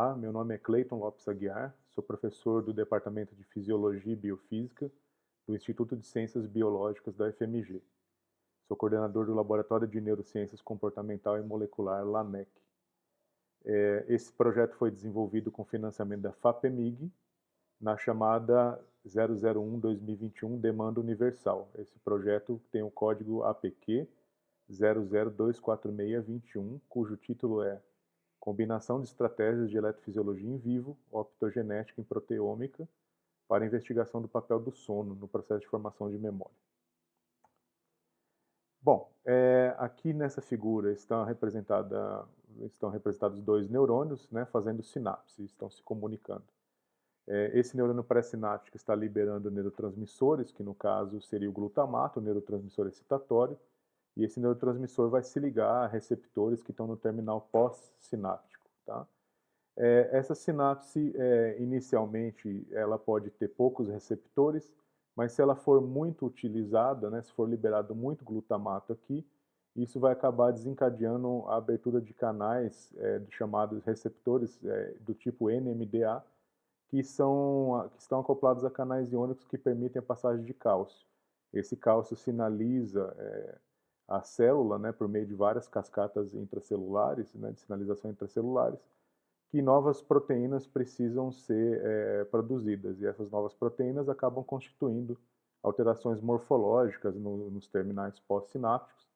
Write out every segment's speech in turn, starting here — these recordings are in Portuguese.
Olá, meu nome é Cleiton Lopes Aguiar, sou professor do Departamento de Fisiologia e Biofísica do Instituto de Ciências Biológicas da UFMG. Sou coordenador do Laboratório de Neurociências Comportamental e Molecular LANEC. Esse projeto foi desenvolvido com financiamento da FAPEMIG, na chamada 001-2021 Demanda Universal. Esse projeto tem o código APQ 00246221, cujo título é Combinação de estratégias de eletrofisiologia em vivo, optogenética em proteômica, para investigação do papel do sono no processo de formação de memória. Bom, aqui nessa figura estão representados dois neurônios, né, fazendo sinapse, estão se comunicando. Esse neurônio pré-sináptico está liberando neurotransmissores, que no caso seria o glutamato, o neurotransmissor excitatório, e esse neurotransmissor vai se ligar a receptores que estão no terminal pós-sináptico. Tá? Essa sinapse, inicialmente, ela pode ter poucos receptores, mas se ela for muito utilizada, né, se for liberado muito glutamato aqui, isso vai acabar desencadeando a abertura de canais chamados receptores do tipo NMDA, que estão acoplados a canais iônicos que permitem a passagem de cálcio. Esse cálcio sinaliza a célula, né, por meio de várias cascatas intracelulares, né, de sinalização intracelulares, que novas proteínas precisam ser produzidas. E essas novas proteínas acabam constituindo alterações morfológicas nos terminais pós-sinápticos,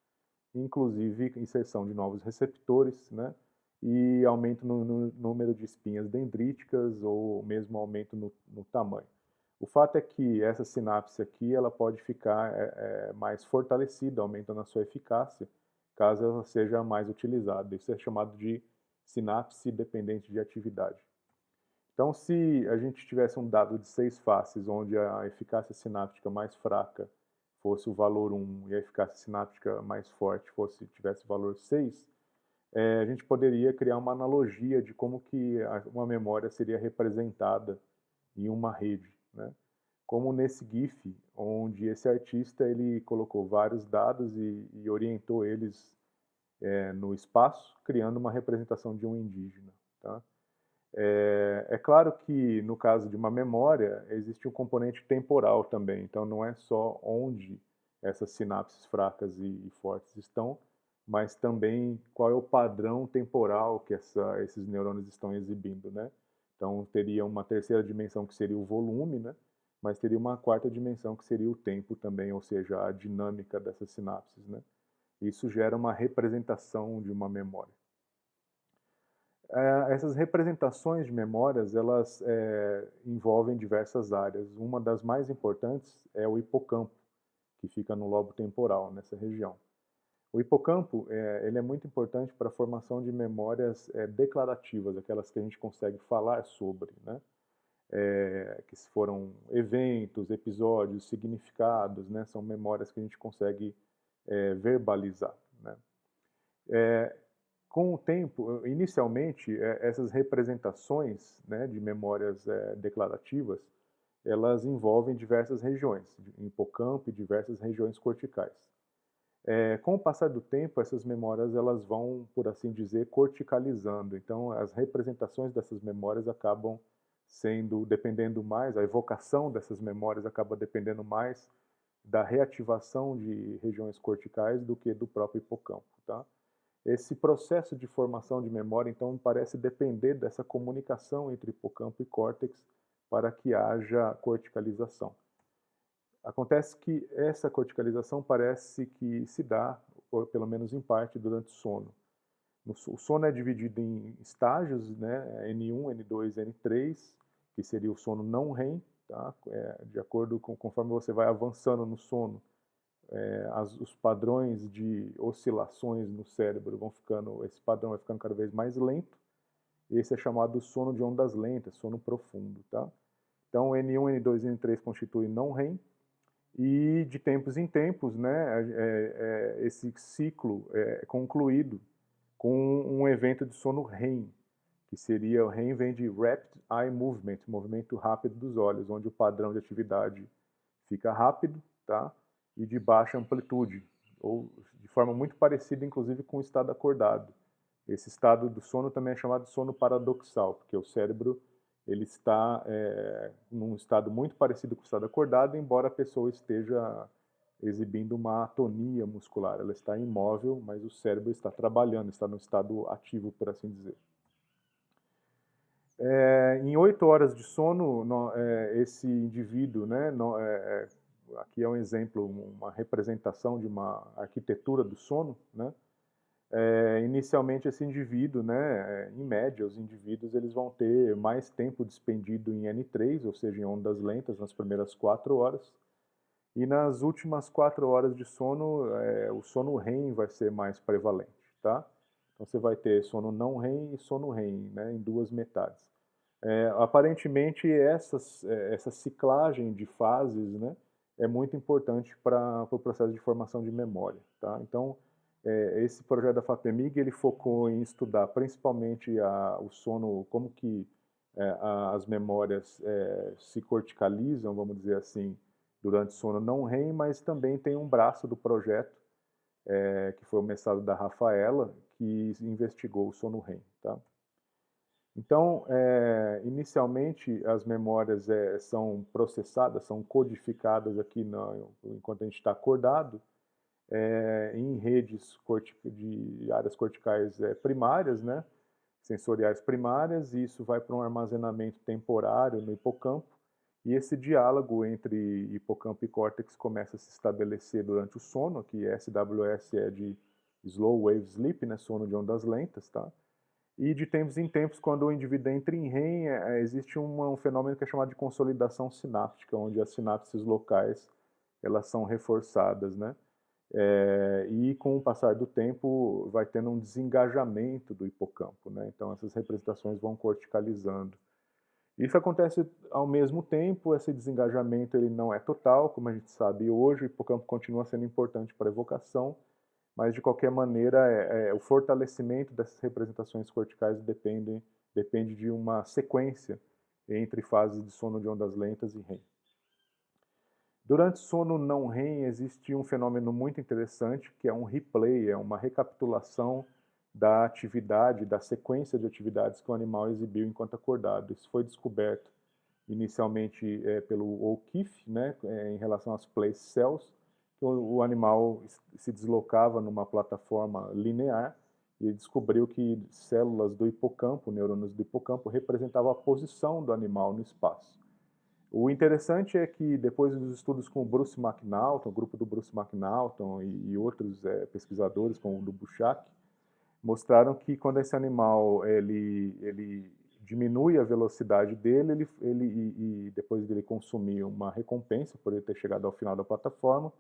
inclusive inserção de novos receptores, né, e aumento no número de espinhas dendríticas ou mesmo aumento no tamanho. O fato é que essa sinapse aqui ela pode ficar mais fortalecida, aumentando a sua eficácia, caso ela seja mais utilizada. Isso é chamado de sinapse dependente de atividade. Então, se a gente tivesse um dado de 6 faces, onde a eficácia sináptica mais fraca fosse o valor 1 e a eficácia sináptica mais forte tivesse o valor 6, a gente poderia criar uma analogia de como que uma memória seria representada em uma rede, né? Como nesse GIF, onde esse artista ele colocou vários dados e orientou eles no espaço, criando uma representação de um indígena. Tá? É claro que no caso de uma memória existe um componente temporal também, então não é só onde essas sinapses fracas e fortes estão, mas também qual é o padrão temporal que esses neurônios estão exibindo, né? Então teria uma terceira dimensão que seria o volume, né? Mas teria uma quarta dimensão que seria o tempo também, ou seja, a dinâmica dessas sinapses, né? Isso gera uma representação de uma memória. Essas representações de memórias, elas envolvem diversas áreas. Uma das mais importantes é o hipocampo, que fica no lobo temporal, nessa região. O hipocampo ele é muito importante para a formação de memórias declarativas, aquelas que a gente consegue falar sobre, né? Que foram eventos, episódios, significados, né? São memórias que a gente consegue verbalizar, né? Com o tempo, inicialmente, essas representações, né, de memórias declarativas, elas envolvem diversas regiões, hipocampo e diversas regiões corticais. Com o passar do tempo, essas memórias elas vão, por assim dizer, corticalizando. Então, as representações dessas memórias acabam dependendo mais, a evocação dessas memórias acaba dependendo mais da reativação de regiões corticais do que do próprio hipocampo, tá? Esse processo de formação de memória, então, parece depender dessa comunicação entre hipocampo e córtex para que haja corticalização. Acontece que essa corticalização parece que se dá, ou pelo menos em parte, durante o sono. O sono é dividido em estágios, né, N1, N2, N3, que seria o sono não REM, tá? De acordo com conforme você vai avançando no sono, os padrões de oscilações no cérebro esse padrão vai ficando cada vez mais lento, e esse é chamado sono de ondas lentas, sono profundo, tá? Então, N1, N2 e N3 constituem não REM, e de tempos em tempos, né, esse ciclo é concluído com um evento de sono REM, que seria, o REM vem de Rapid Eye Movement, movimento rápido dos olhos, onde o padrão de atividade fica rápido, tá? E de baixa amplitude, ou de forma muito parecida, inclusive, com o estado acordado. Esse estado do sono também é chamado de sono paradoxal, porque o cérebro ele está num estado muito parecido com o estado acordado, embora a pessoa esteja exibindo uma atonia muscular. Ela está imóvel, mas o cérebro está trabalhando, está no estado ativo, por assim dizer. Em 8 horas de sono, esse indivíduo, né, aqui é um exemplo, uma representação de uma arquitetura do sono, né? Inicialmente esse indivíduo, né, em média, os indivíduos eles vão ter mais tempo despendido em N3, ou seja, em ondas lentas, nas primeiras 4 horas, e nas últimas 4 horas de sono, o sono REM vai ser mais prevalente, tá? Então você vai ter sono não REM e sono REM, né, em duas metades. Aparentemente essa ciclagem de fases, né, é muito importante para o processo de formação de memória, tá? Então, esse projeto da FAPEMIG ele focou em estudar principalmente o sono, como que as memórias se corticalizam, vamos dizer assim, durante o sono não REM, mas também tem um braço do projeto, que foi o mestrado da Rafaela, que investigou o sono REM, tá? Então, inicialmente, as memórias são processadas, são codificadas aqui enquanto a gente está acordado, em redes de áreas corticais primárias, né, sensoriais primárias, e isso vai para um armazenamento temporário no hipocampo, e esse diálogo entre hipocampo e córtex começa a se estabelecer durante o sono, que SWS é de Slow Wave Sleep, né, sono de ondas lentas, tá? E de tempos em tempos, quando o indivíduo entra em REM, existe um fenômeno que é chamado de consolidação sináptica, onde as sinapses locais elas são reforçadas, né? E com o passar do tempo vai tendo um desengajamento do hipocampo, né? Então essas representações vão corticalizando. Isso acontece ao mesmo tempo, esse desengajamento ele não é total, como a gente sabe hoje, o hipocampo continua sendo importante para a evocação, mas de qualquer maneira o fortalecimento dessas representações corticais depende de uma sequência entre fases de sono de ondas lentas e REM. Durante sono não REM existe um fenômeno muito interessante que é um replay, é uma recapitulação da atividade, da sequência de atividades que o animal exibiu enquanto acordado. Isso foi descoberto inicialmente pelo O'Keefe, né, em relação às place cells, que o animal se deslocava numa plataforma linear e descobriu que células do hipocampo, neurônios do hipocampo, representavam a posição do animal no espaço. O interessante é que depois dos estudos com o Bruce McNaughton, o grupo do Bruce McNaughton e outros pesquisadores, como o do Bouchak, mostraram que quando esse animal ele diminui a velocidade dele, e depois dele consumir uma recompensa por ele ter chegado ao final da plataforma,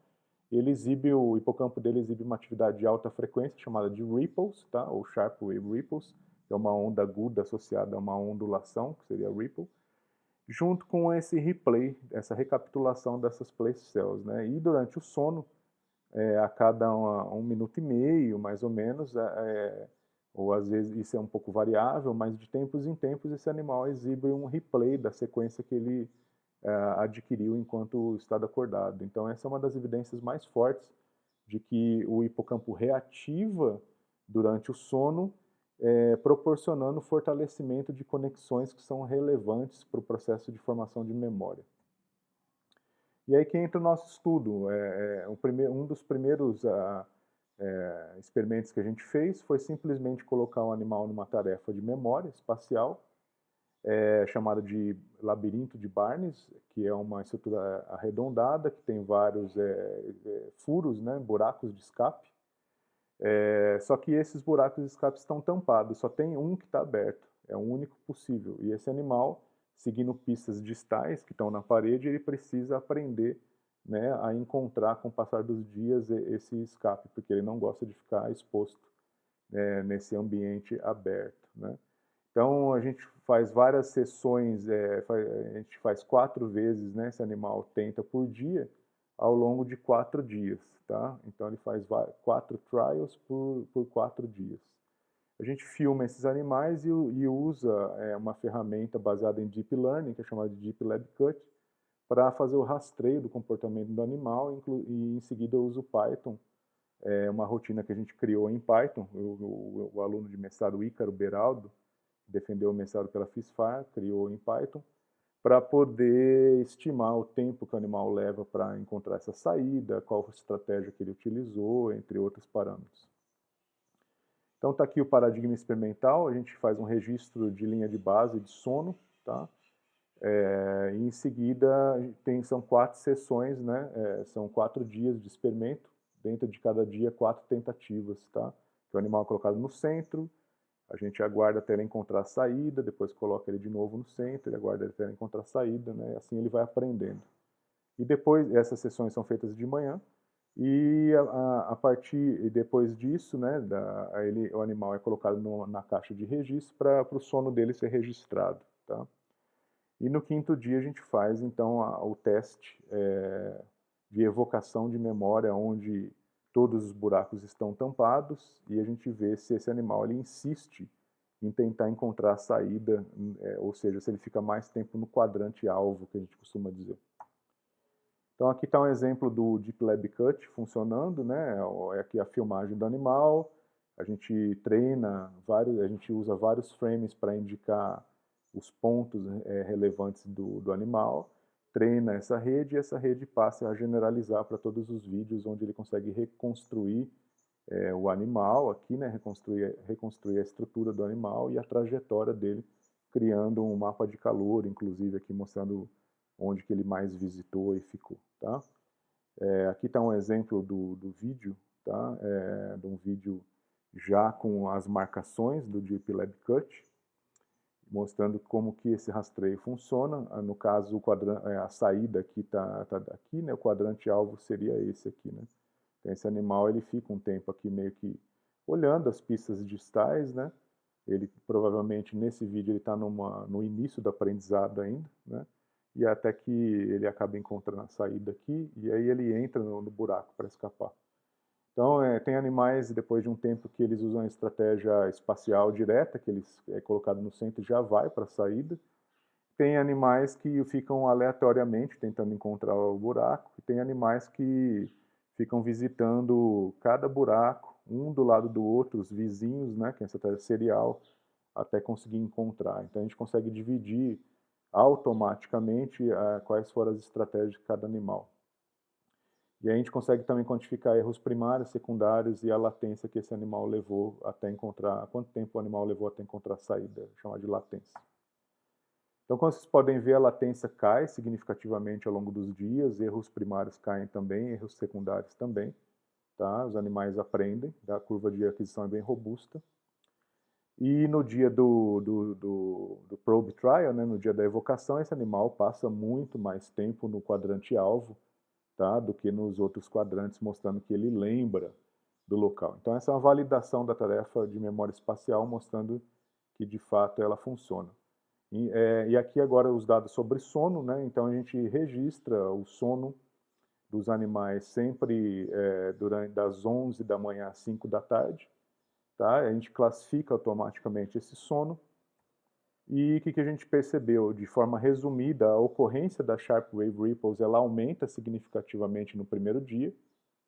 o hipocampo dele exibe uma atividade de alta frequência chamada de ripples, tá? Ou sharp wave ripples, que é uma onda aguda associada a uma ondulação, que seria ripple, junto com esse replay, essa recapitulação dessas place cells, né? E durante o sono, a cada 1 minuto e meio, mais ou menos, ou às vezes isso é um pouco variável, mas de tempos em tempos esse animal exibe um replay da sequência que ele adquiriu enquanto estado acordado. Então essa é uma das evidências mais fortes de que o hipocampo reativa durante o sono, proporcionando fortalecimento de conexões que são relevantes para o processo de formação de memória. E aí que entra o nosso estudo. Um dos primeiros experimentos que a gente fez foi simplesmente colocar o animal numa tarefa de memória espacial, chamada de labirinto de Barnes, que é uma estrutura arredondada, que tem vários furos, né, buracos de escape. Só que esses buracos de escape estão tampados, só tem um que está aberto, é o único possível. E esse animal, seguindo pistas distais que estão na parede, ele precisa aprender, né, a encontrar com o passar dos dias esse escape, porque ele não gosta de ficar exposto nesse ambiente aberto, né? Então a gente faz várias sessões, a gente faz 4 vezes, né, esse animal tenta por dia, ao longo de 4 dias, tá? Então ele faz 4 trials por 4 dias. A gente filma esses animais e usa uma ferramenta baseada em Deep Learning, que é chamada de Deep Lab Cut, para fazer o rastreio do comportamento do animal e em seguida usa o Python é uma rotina que a gente criou em Python. O aluno de mestrado Ícaro Beraldo defendeu o mestrado pela FISFAR, criou em Python, para poder estimar o tempo que o animal leva para encontrar essa saída, qual a estratégia que ele utilizou, entre outros parâmetros. Então está aqui o paradigma experimental, a gente faz um registro de linha de base de sono, tá? E em seguida são 4 sessões, né? São 4 dias de experimento, dentro de cada dia 4 tentativas, tá? O animal é colocado no centro, a gente aguarda até ele encontrar a saída, depois coloca ele de novo no centro, ele aguarda até ele encontrar a saída, né? Assim ele vai aprendendo. E depois, essas sessões são feitas de manhã, e a partir depois disso, né, o animal é colocado na caixa de registro para o sono dele ser registrado, tá? E no 5º dia a gente faz então o teste de evocação de memória, onde todos os buracos estão tampados e a gente vê se esse animal ele insiste em tentar encontrar a saída, ou seja, se ele fica mais tempo no quadrante alvo, que a gente costuma dizer. Então aqui está um exemplo do Deep Lab Cut funcionando, né? É aqui a filmagem do animal, a gente treina a gente usa vários frames para indicar os pontos relevantes do animal, treina essa rede e essa rede passa a generalizar para todos os vídeos onde ele consegue reconstruir o animal aqui, né? Reconstruir a estrutura do animal e a trajetória dele, criando um mapa de calor, inclusive aqui mostrando onde que ele mais visitou e ficou, tá? Aqui está um exemplo do vídeo, tá? De um vídeo já com as marcações do Deep Lab Cut, mostrando como que esse rastreio funciona. No caso, a saída aqui está aqui, né? O quadrante alvo seria esse aqui, né? Então, esse animal ele fica um tempo aqui meio que olhando as pistas distais, né? Ele provavelmente nesse vídeo ele está no início do aprendizado ainda, né? E até que ele acaba encontrando a saída aqui, e aí ele entra no buraco para escapar. Então, tem animais, depois de um tempo, que eles usam a estratégia espacial direta, que eles é colocado no centro e já vai para a saída. Tem animais que ficam aleatoriamente tentando encontrar o buraco, e tem animais que ficam visitando cada buraco, um do lado do outro, os vizinhos, né, que é essa estratégia serial, até conseguir encontrar. Então, a gente consegue dividir automaticamente quais foram as estratégias de cada animal. E aí a gente consegue também quantificar erros primários, secundários e a latência que esse animal levou até encontrar, quanto tempo o animal levou até encontrar a saída, chamada de latência. Então, como vocês podem ver, a latência cai significativamente ao longo dos dias, erros primários caem também, erros secundários também, tá? Os animais aprendem, a curva de aquisição é bem robusta. E no dia do probe trial, né, no dia da evocação, esse animal passa muito mais tempo no quadrante alvo, tá, do que nos outros quadrantes, mostrando que ele lembra do local. Então essa é uma validação da tarefa de memória espacial, mostrando que de fato ela funciona. E aqui agora os dados sobre sono, né, então a gente registra o sono dos animais sempre durante das 11 da manhã às 5 da tarde, tá? A gente classifica automaticamente esse sono. E o que a gente percebeu? De forma resumida, a ocorrência da Sharp Wave Ripples ela aumenta significativamente no primeiro dia,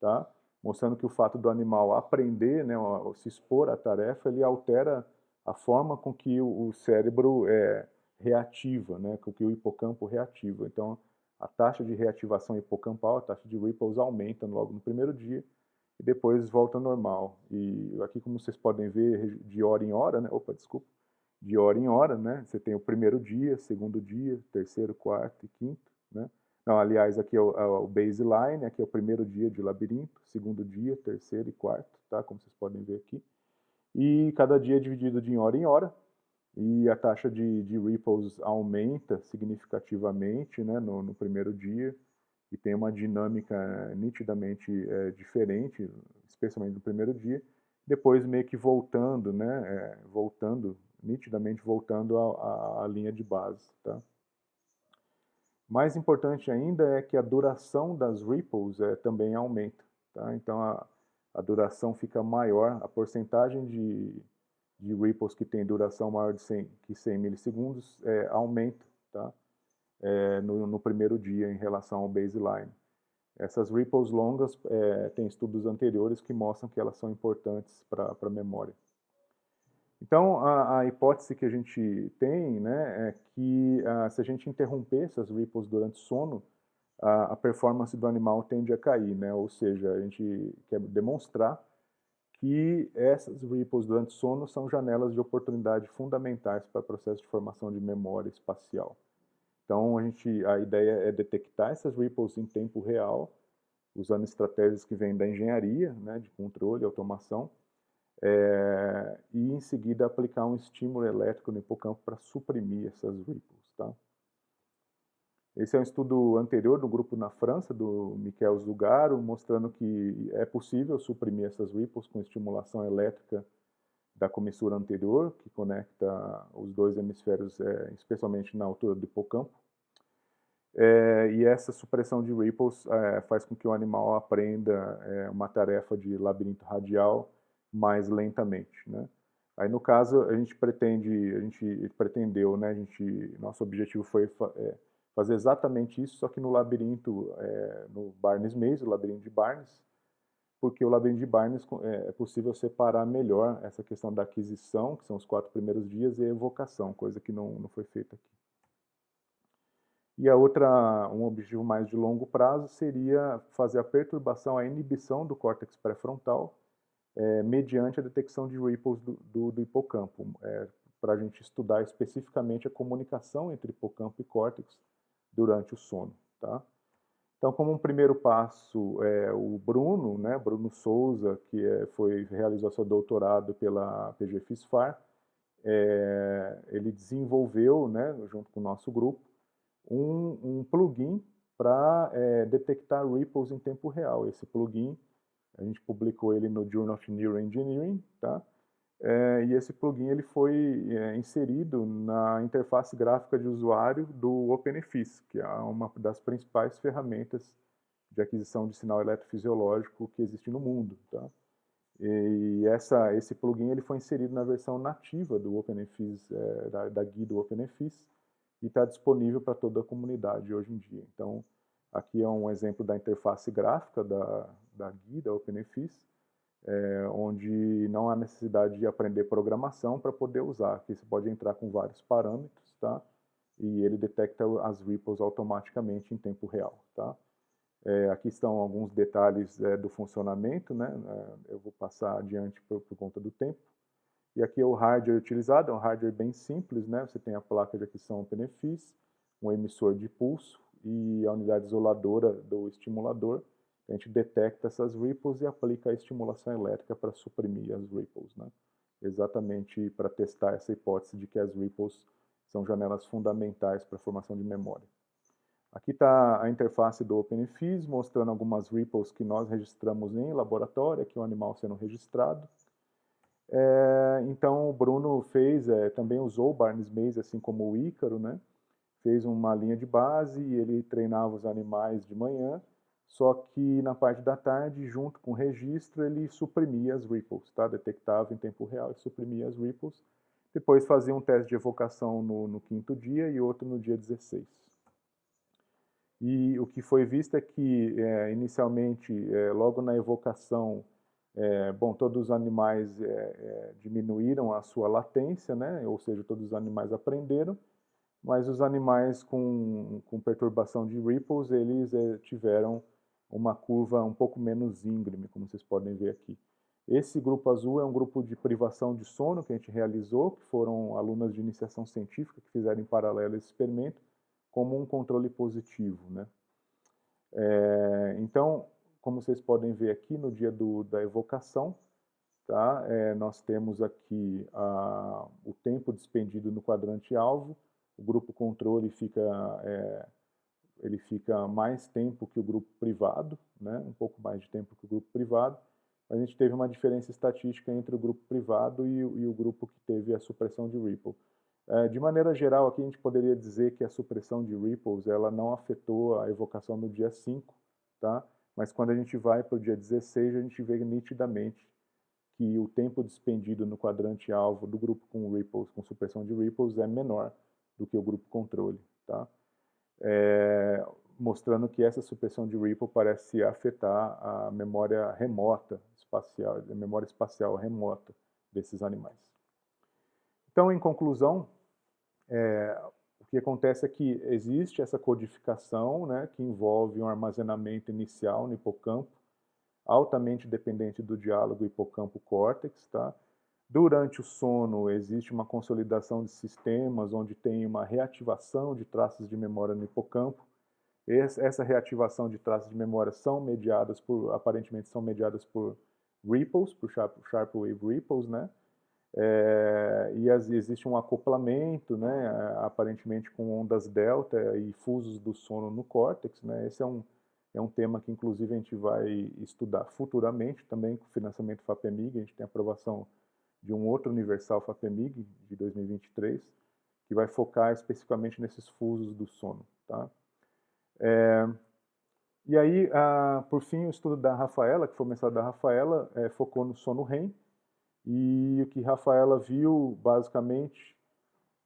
tá? Mostrando que o fato do animal aprender, né, se expor à tarefa, ele altera a forma com que o cérebro reativa, né, com que o hipocampo reativa. Então, a taxa de reativação hipocampal, a taxa de ripples aumenta logo no primeiro dia e depois volta ao normal. E aqui, como vocês podem ver, de hora em hora, né? Opa, desculpa. De hora em hora, né? Você tem o primeiro dia, segundo dia, terceiro, quarto e quinto, né? Não, aliás, aqui é o baseline, aqui é o primeiro dia de labirinto, segundo dia, terceiro e quarto, tá? Como vocês podem ver aqui. E cada dia é dividido de hora em hora, e a taxa de ripples aumenta significativamente, né, no primeiro dia, e tem uma dinâmica nitidamente diferente, especialmente no primeiro dia, depois meio que voltando, né, nitidamente voltando à linha de base, tá? Mais importante ainda é que a duração das ripples também aumenta, tá? Então a duração fica maior, a porcentagem de ripples que tem duração maior de 100 milissegundos aumenta, tá? No primeiro dia em relação ao baseline. Essas ripples longas, tem estudos anteriores que mostram que elas são importantes para a memória. Então, a hipótese que a gente tem, né, é que se a gente interromper essas ripples durante o sono, a performance do animal tende a cair, né? Ou seja, a gente quer demonstrar que essas ripples durante o sono são janelas de oportunidade fundamentais para o processo de formação de memória espacial. Então, a ideia é detectar essas ripples em tempo real, usando estratégias que vêm da engenharia, né, de controle e automação, e em seguida aplicar um estímulo elétrico no hipocampo para suprimir essas ripples. Tá? Esse é um estudo anterior do grupo na França, do Michel Zugaro, mostrando que é possível suprimir essas ripples com estimulação elétrica da comissura anterior, que conecta os dois hemisférios, especialmente na altura do hipocampo. E essa supressão de ripples faz com que o animal aprenda uma tarefa de labirinto radial mais lentamente, né? Aí no caso a gente pretendeu, né? Nosso objetivo foi fazer exatamente isso, só que no labirinto, no Barnes Maze, o labirinto de Barnes, porque o labirinto de Barnes é possível separar melhor essa questão da aquisição, que são os 4 primeiros dias, e a evocação, coisa que não foi feita aqui. E um objetivo mais de longo prazo seria fazer a perturbação, a inibição do córtex pré-frontal, mediante a detecção de ripples do hipocampo, para a gente estudar especificamente a comunicação entre hipocampo e córtex durante o sono. Tá? Então, como um primeiro passo, o Bruno, né, Bruno Souza, que realizou seu doutorado pela PG-FISFAR, ele desenvolveu, né, junto com o nosso grupo, um plugin para detectar ripples em tempo real. Esse plugin, a gente publicou ele no Journal of Neuroengineering, tá? E esse plugin ele foi inserido na interface gráfica de usuário do OpenFIS, que é uma das principais ferramentas de aquisição de sinal eletrofisiológico que existe no mundo, tá? E esse plugin ele foi inserido na versão nativa do OpenFIS, da GUI do OpenFIS, e está disponível para toda a comunidade hoje em dia. Então, aqui é um exemplo da interface gráfica da GUI, da OpenFIS, onde não há necessidade de aprender programação para poder usar. Aqui você pode entrar com vários parâmetros, tá? E ele detecta as ripples automaticamente em tempo real, tá? Aqui estão alguns detalhes do funcionamento, né? Eu vou passar adiante por conta do tempo. E aqui é o hardware utilizado, é um hardware bem simples, né? Você tem a placa de aquisição OpenFIS, um emissor de pulso e a unidade isoladora do estimulador. A gente detecta essas ripples e aplica a estimulação elétrica para suprimir as ripples, né? Exatamente para testar essa hipótese de que as ripples são janelas fundamentais para a formação de memória. Aqui está a interface do OpenFIS, mostrando algumas ripples que nós registramos em laboratório, aqui o animal sendo registrado. Então o Bruno também usou o Barnes Maze, assim como o Ícaro, né? Fez uma linha de base e ele treinava os animais de manhã, só que na parte da tarde, junto com o registro, ele suprimia as ripples, tá? Detectava em tempo real e suprimia as ripples. Depois fazia um teste de evocação no 5º dia e outro no dia 16. E o que foi visto é que, inicialmente, logo na evocação, todos os animais diminuíram a sua latência, né? Ou seja, todos os animais aprenderam, mas os animais com perturbação de ripples, eles tiveram uma curva um pouco menos íngreme, como vocês podem ver aqui. Esse grupo azul é um grupo de privação de sono que a gente realizou, que foram alunas de iniciação científica que fizeram em paralelo esse experimento, como um controle positivo, né? Então, como vocês podem ver aqui no dia da evocação, tá? Nós temos aqui o tempo despendido no quadrante-alvo. O grupo controle ele fica mais tempo que o grupo privado, né? Um pouco mais de tempo que o grupo privado. Mas a gente teve uma diferença estatística entre o grupo privado e o grupo que teve a supressão de ripple. De maneira geral, aqui a gente poderia dizer que a supressão de ripples ela não afetou a evocação no dia 5, tá? Mas quando a gente vai para o dia 16, a gente vê nitidamente que o tempo despendido no quadrante-alvo do grupo com supressão de ripples é menor do que o grupo controle, tá? mostrando que essa supressão de Ripple parece afetar a memória remota espacial, a memória espacial remota desses animais. Então, em conclusão, o que acontece é que existe essa codificação, né, que envolve um armazenamento inicial no hipocampo, altamente dependente do diálogo hipocampo-córtex, tá? Durante o sono existe uma consolidação de sistemas onde tem uma reativação de traços de memória no hipocampo. Essa reativação de traços de memória aparentemente são mediadas por ripples, por sharp wave ripples, né? Existe um acoplamento, né, aparentemente com ondas delta e fusos do sono no córtex, né? Esse é um tema que, inclusive, a gente vai estudar futuramente também com o financiamento FAPEMIG. A gente tem a aprovação de um outro Universal FAPEMIG de 2023, que vai focar especificamente nesses fusos do sono, tá? E aí, por fim, o estudo da Rafaela, que foi o mestrado da Rafaela, focou no sono REM, e o que Rafaela viu, basicamente,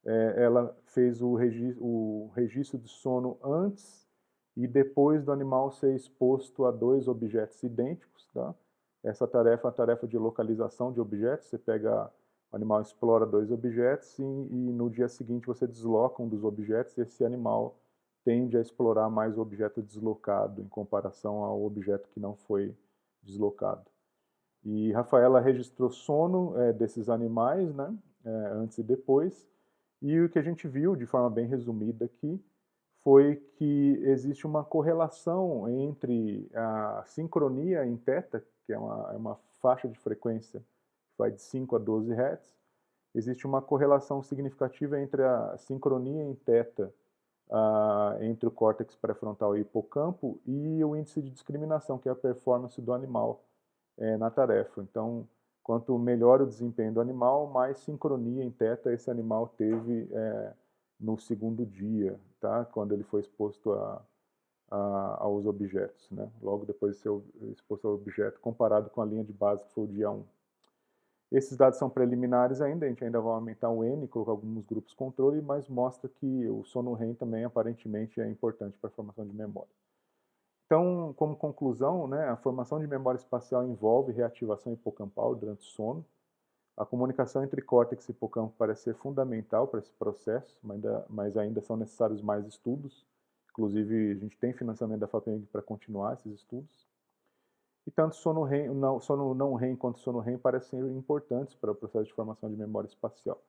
ela fez o registro de sono antes e depois do animal ser exposto a 2 objetos idênticos, tá? Essa tarefa é a tarefa de localização de objetos. Você pega, o animal explora 2 objetos e no dia seguinte você desloca um dos objetos e esse animal tende a explorar mais o objeto deslocado em comparação ao objeto que não foi deslocado. E Rafaela registrou sono desses animais, né, antes e depois, e o que a gente viu, de forma bem resumida aqui, foi que existe uma correlação entre a sincronia em θ, que é uma faixa de frequência que vai de 5 a 12 Hz, existe uma correlação significativa entre a sincronia em θ entre o córtex pré-frontal e hipocampo e o índice de discriminação, que é a performance do animal na tarefa. Então, quanto melhor o desempenho do animal, mais sincronia em θ esse animal teve no segundo dia, tá? Quando ele foi exposto aos objetos, né? Logo depois de ser exposto ao objeto, comparado com a linha de base, que foi o dia 1. Esses dados são preliminares ainda, a gente ainda vai aumentar o N, colocar alguns grupos controle, mas mostra que o sono REM também aparentemente é importante para a formação de memória. Então, como conclusão, né, a formação de memória espacial envolve reativação hipocampal durante o sono. A comunicação entre córtex e hipocampo parece ser fundamental para esse processo, mas ainda são necessários mais estudos. Inclusive, a gente tem financiamento da FAPEMIG para continuar esses estudos. E tanto sono não REM quanto sono REM parecem ser importantes para o processo de formação de memória espacial.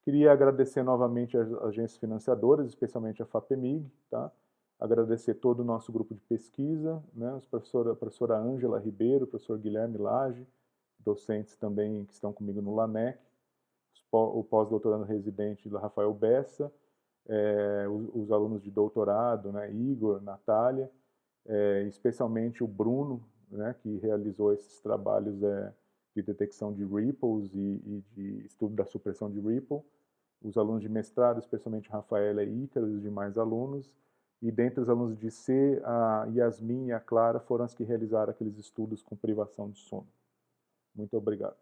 Queria agradecer novamente às agências financiadoras, especialmente a FAPEMIG, tá? Agradecer todo o nosso grupo de pesquisa, né? A professora Ângela Ribeiro, o professor Guilherme Lage, docentes também que estão comigo no LANEC, o pós-doutorando residente Rafael Bessa, os alunos de doutorado, né? Igor, Natália, especialmente o Bruno, né? Que realizou esses trabalhos de detecção de ripples e de estudo da supressão de ripple, os alunos de mestrado, especialmente Rafaela e Ícaro, e os demais alunos, e dentre os alunos de C, a Yasmin e a Clara foram as que realizaram aqueles estudos com privação de sono. Muito obrigado.